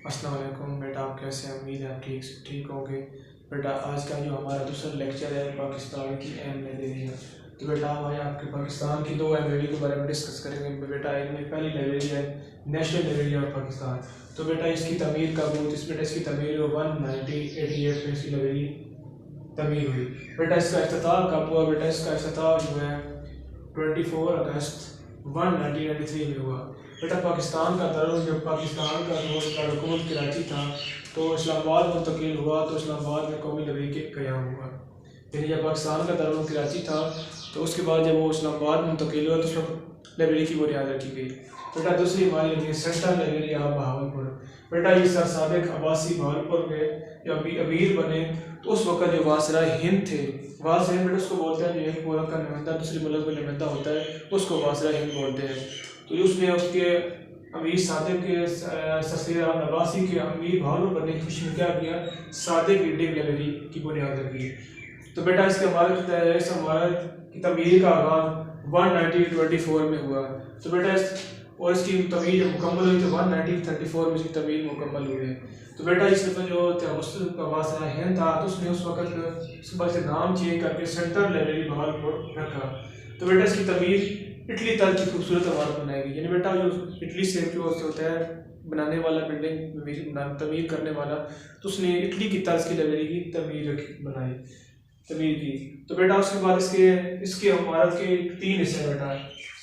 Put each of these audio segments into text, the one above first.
अस्सलाम वालेकुम बेटा, आप कैसे हैं? उम्मीद है आप ठीक होंगे। बेटा आज का जो हमारा दूसरा लेक्चर है पाकिस्तान की अहम लाइब्रेरी है। तो बेटा हम आज आपके पाकिस्तान की दो लाइब्रेरी के बारे में डिस्कस करेंगे। बेटा इनमें पहली लाइब्रेरी है नेशनल लाइब्रेरी ऑफ पाकिस्तान। तो बेटा इसकी तमीर का बहुत इसकी तमीर 1988 में इसकी लाइब्रेरी तमीर हुई। बेटा इसका इफ्तिताह कब हुआ? बेटा इसका इफ्तिताह जो है 24 अगस्त 1993 में हुआ। बेटा पाकिस्तान का दारुल जब पाकिस्तान का हुकूमत कराची था तो इस्लामाबाद मुंतकिल हुआ, तो इस्लामाबाद में कौमी लाइब्रेरी के क़याम हुआ। यानी जब पाकिस्तान का दारुल कराची था तो उसके बाद जब वो इस्लामाबाद मुंतकिल हुआ तो उसमें लाइब्रेरी की बुनियाद रखी गई। बेटा दूसरी हमारी library central library of Bahawalpur. बेटा ये सर सादिक अब्बासी बहावलपुर के जब अमीर बने तो उस वक्त जो वासरा हिंद थे, वासरा हिंद उसको बोलते हैं जो एक मुल्क का नुमाइंदा दूसरे मुल्क में नुमाइंदा होता है उसको वासरा हिंद बोलते हैं। तो उसने उसके अमीर सादिक के ससुर अब्बासी के अमीर बहावलपुर बनने की खुशी में क्या किया? सादिक इंडियन लाइब्रेरी की बुनियाद रखी। तो बेटा इसके इमारत की तमीर का आगाज 1924 में हुआ। तो बेटा और इसकी तमीर मुकम्मल हुई तो 1934 में इसकी तमीर मुकम्मल हुई है। तो बेटा इसमें तो जो मुस्लिम का वासना हिंद था तो उसने उस वक्त से नाम चेंज करके सेंट्रल लाइब्रेरी बहावलपुर रखा। तो बेटा इसकी तमीर इटली तर्ज की खूबसूरत इमारत बनाई गई। यानी बेटा जो इटली से जो होता है बनाने वाला बिल्डिंग तमीर करने वाला, तो उसने इटली की तर्ज की लाइब्रेरी की तमीर की। तो बेटा उसके बाद इसके इमारत के 3 हिस्से बेटा।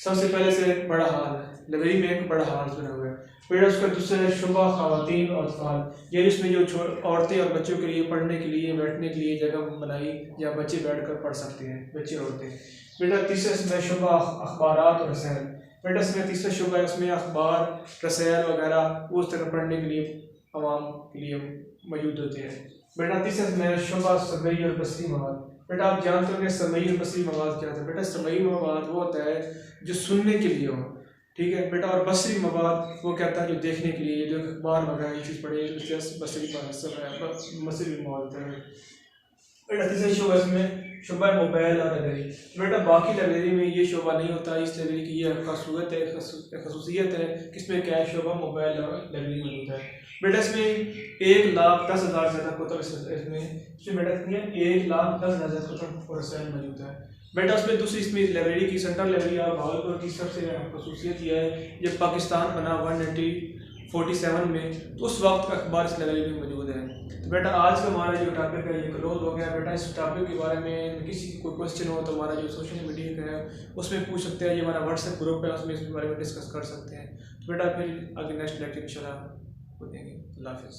सबसे पहले से एक बड़ा हाल है, लाइब्रेरी में एक बड़ा हाल बना हुआ है। बेटा उसका दूसरा है शुबा खवातीन और अतफाल, यानी इसमें जो औरतें और बच्चों के लिए पढ़ने के लिए बैठने के लिए जगह बनाई जहाँ बच्चे बैठकर पढ़ सकते हैं, बच्चे और औरतें। बेटा तीसरा इसमें शुबा अखबारात और रसायल। बेटा इसमें तीसरा शुबा है, उसमें अखबार रसायल वगैरह उस तरह पढ़ने के लिए आवाम के लिए मौजूद होते हैं। बेटा तीसरा इसमें शुबा सबई और बसरी मवाद। बेटा आप जानते होंगे सबई और बसरी मवाद क्या होता है? बेटा सबई मवाद वो होता है जो सुनने के लिए हो, ठीक है बेटा। और बसरी मवाद वो कहता है जो देखने के लिए, जो अखबार वगैरह ये चीज़ पढ़े बसरी मवाद है। बेटा तीसरा शोबा इसमें शुबा मोबाइल और लाइब्रेरी। बेटा बाकी लाइब्रेरी में ये शोबा नहीं होता। इस लाइब्रेरी की ये खसूसियत है कि इसमें क्या शोबा मोबाइल और लाइब्रेरी मौजूद है। बेटा इसमें 1,10,000 से ज़्यादा कुतुब इसमें बेटा कितनी है? 1,10,000 से कुतुब और रसायल मौजूद है। बेटा उसमें दूसरी इसमें लाइब्रेरी की सेंट्रल लाइब्रेरी और बहावलपुर की सबसे खसूसियत यह है जब पाकिस्तान बना 1947 में तो उस वक्त का अखबार इस लाइब्रेरी में मौजूद है। तो बेटा आज का हमारा जो टॉपिक है ये क्लोज हो गया। बेटा इस टॉपिक के बारे में किसी की कोई क्वेश्चन हो तो हमारा जो सोशल मीडिया का है उसमें पूछ सकते हैं। ये हमारा व्हाट्सएप ग्रुप है, उसमें इसके बारे में डिस्कस कर सकते हैं। तो बेटा फिर आगे नेक्स्ट लेक्चर इंशाल्लाह हो देंगे। अल्लाह हाफिज़।